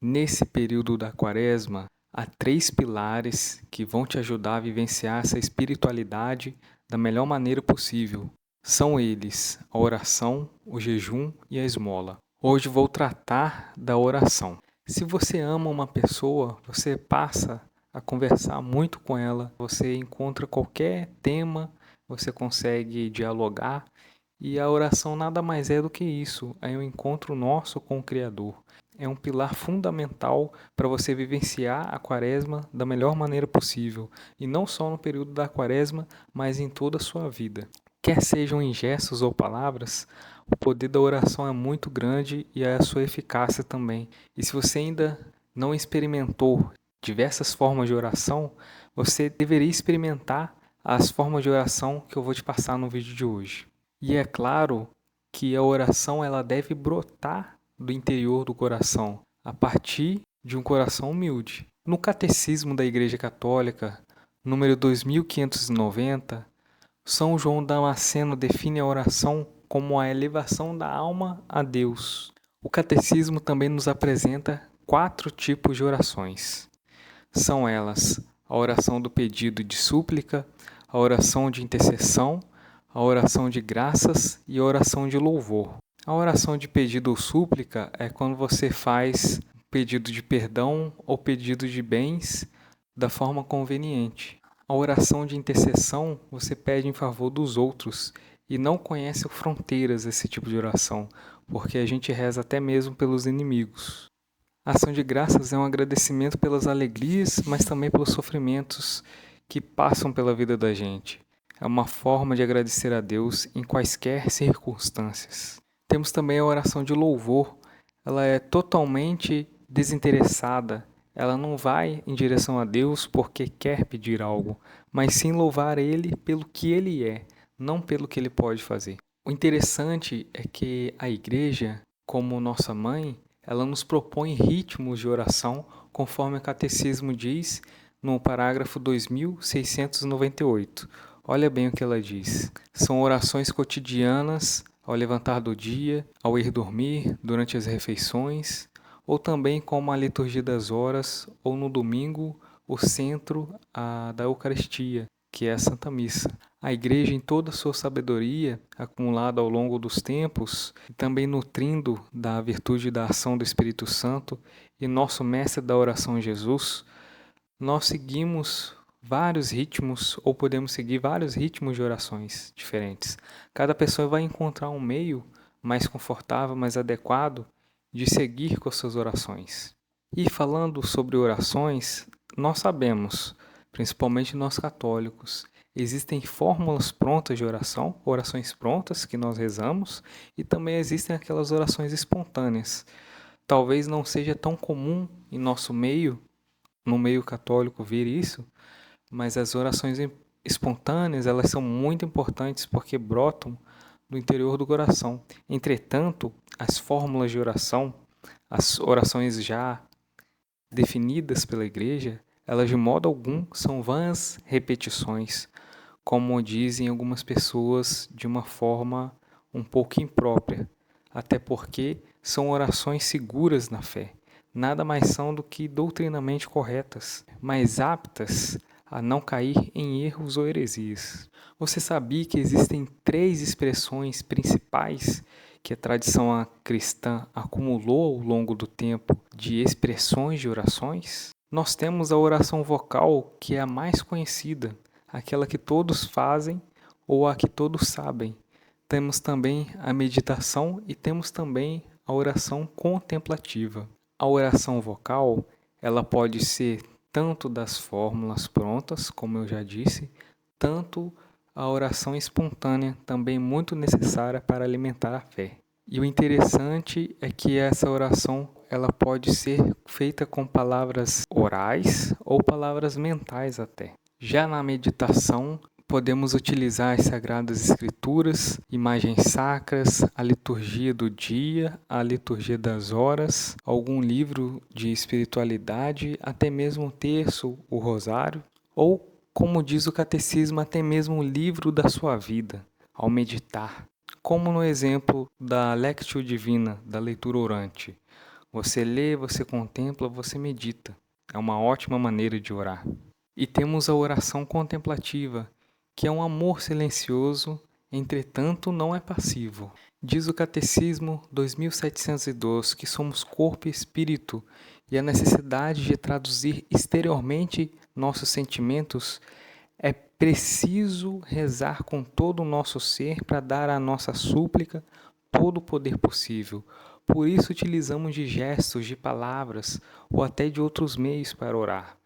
Nesse período da Quaresma, há 3 pilares que vão te ajudar a vivenciar essa espiritualidade da melhor maneira possível. São eles: a oração, o jejum e a esmola. Hoje vou tratar da oração. Se você ama uma pessoa, você passa a conversar muito com ela, você encontra qualquer tema, você consegue dialogar, e a oração nada mais é do que isso, é um encontro nosso com o Criador. É um pilar fundamental para você vivenciar a Quaresma da melhor maneira possível, e não só no período da Quaresma, mas em toda a sua vida. Quer sejam em gestos ou palavras, o poder da oração é muito grande e a sua eficácia também. E se você ainda não experimentou diversas formas de oração, você deveria experimentar as formas de oração que eu vou te passar no vídeo de hoje. E é claro que a oração ela deve brotar do interior do coração, a partir de um coração humilde. No Catecismo da Igreja Católica, número 2590, São João Damasceno define a oração como a elevação da alma a Deus. O Catecismo também nos apresenta 4 tipos de orações. São elas a oração do pedido e de súplica, a oração de intercessão, a oração de graças e a oração de louvor. A oração de pedido ou súplica é quando você faz pedido de perdão ou pedido de bens da forma conveniente. A oração de intercessão você pede em favor dos outros e não conhece fronteiras esse tipo de oração, porque a gente reza até mesmo pelos inimigos. A ação de graças é um agradecimento pelas alegrias, mas também pelos sofrimentos que passam pela vida da gente. É uma forma de agradecer a Deus em quaisquer circunstâncias. Temos também a oração de louvor. Ela é totalmente desinteressada. Ela não vai em direção a Deus porque quer pedir algo, mas sim louvar Ele pelo que Ele é, não pelo que Ele pode fazer. O interessante é que a Igreja, como nossa mãe, ela nos propõe ritmos de oração, conforme o Catecismo diz no parágrafo 2698. Olha bem o que ela diz. São orações cotidianas ao levantar do dia, ao ir dormir, durante as refeições, ou também como a liturgia das horas, ou no domingo, o centro da Eucaristia, que é a Santa Missa. A Igreja, em toda a sua sabedoria, acumulada ao longo dos tempos, e também nutrindo da virtude da ação do Espírito Santo e nosso mestre da oração Jesus, nós seguimos vários ritmos, ou podemos seguir vários ritmos de orações diferentes. Cada pessoa vai encontrar um meio mais confortável, mais adequado de seguir com as suas orações. E falando sobre orações, nós sabemos, principalmente nós católicos, existem fórmulas prontas de oração, orações prontas que nós rezamos, e também existem aquelas orações espontâneas. Talvez não seja tão comum em nosso meio, no meio católico, ver isso, mas as orações espontâneas, elas são muito importantes porque brotam do interior do coração. Entretanto, as fórmulas de oração, as orações já definidas pela Igreja, elas de modo algum são vãs repetições, como dizem algumas pessoas de uma forma um pouco imprópria, até porque são orações seguras na fé. Nada mais são do que doutrinamente corretas, mas aptas a não cair em erros ou heresias. Você sabia que existem 3 expressões principais que a tradição cristã acumulou ao longo do tempo de expressões de orações? Nós temos a oração vocal, que é a mais conhecida, aquela que todos fazem ou a que todos sabem. Temos também a meditação e temos também a oração contemplativa. A oração vocal, ela pode ser tanto das fórmulas prontas, como eu já disse, tanto a oração espontânea, também muito necessária para alimentar a fé. E o interessante é que essa oração ela pode ser feita com palavras orais ou palavras mentais até. Já na meditação, podemos utilizar as Sagradas Escrituras, imagens sacras, a liturgia do dia, a liturgia das horas, algum livro de espiritualidade, até mesmo o terço, o rosário, ou, como diz o Catecismo, até mesmo o livro da sua vida, ao meditar. Como no exemplo da Lectio Divina, da leitura orante. Você lê, você contempla, você medita. É uma ótima maneira de orar. E temos a oração contemplativa, que é um amor silencioso, entretanto não é passivo. Diz o Catecismo 2702 que somos corpo e espírito, e a necessidade de traduzir exteriormente nossos sentimentos é preciso rezar com todo o nosso ser para dar à nossa súplica todo o poder possível. Por isso utilizamos de gestos, de palavras ou até de outros meios para orar.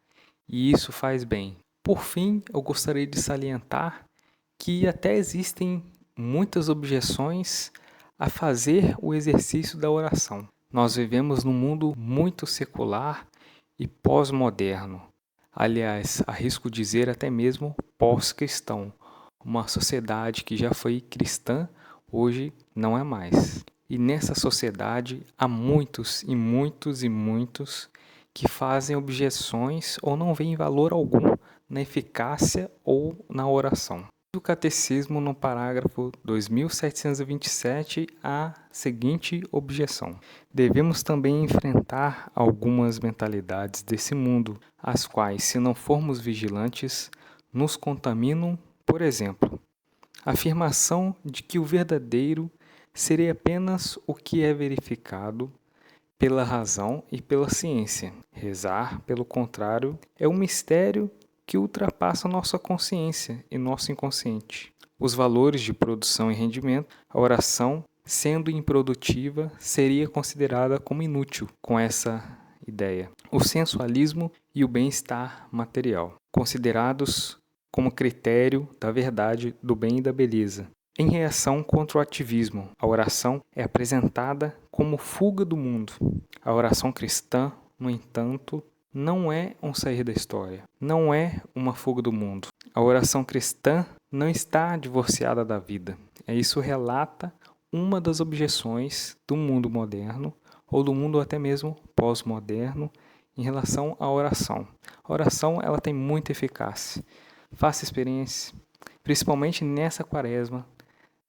E isso faz bem. Por fim, eu gostaria de salientar que até existem muitas objeções a fazer o exercício da oração. Nós vivemos num mundo muito secular e pós-moderno. Aliás, arrisco dizer até mesmo pós-cristão. Uma sociedade que já foi cristã, hoje não é mais. E nessa sociedade há muitos e muitos e muitos que fazem objeções ou não veem valor algum na eficácia ou na oração. O Catecismo, no parágrafo 2727, a seguinte objeção: devemos também enfrentar algumas mentalidades desse mundo, as quais, se não formos vigilantes, nos contaminam. Por exemplo, a afirmação de que o verdadeiro seria apenas o que é verificado pela razão e pela ciência. Rezar, pelo contrário, é um mistério que ultrapassa nossa consciência e nosso inconsciente. Os valores de produção e rendimento, a oração, sendo improdutiva, seria considerada como inútil com essa ideia. O sensualismo e o bem-estar material, considerados como critério da verdade, do bem e da beleza. Em reação contra o ativismo, a oração é apresentada como fuga do mundo. A oração cristã, no entanto, não é um sair da história, não é uma fuga do mundo. A oração cristã não está divorciada da vida. Isso relata uma das objeções do mundo moderno, ou do mundo até mesmo pós-moderno, em relação à oração. A oração ela tem muita eficácia. Faça experiência, principalmente nessa quaresma.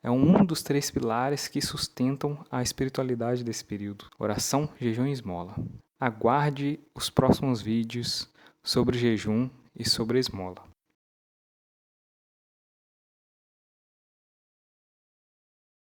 É um dos 3 pilares que sustentam a espiritualidade desse período: oração, jejum e esmola. Aguarde os próximos vídeos sobre jejum e sobre esmola.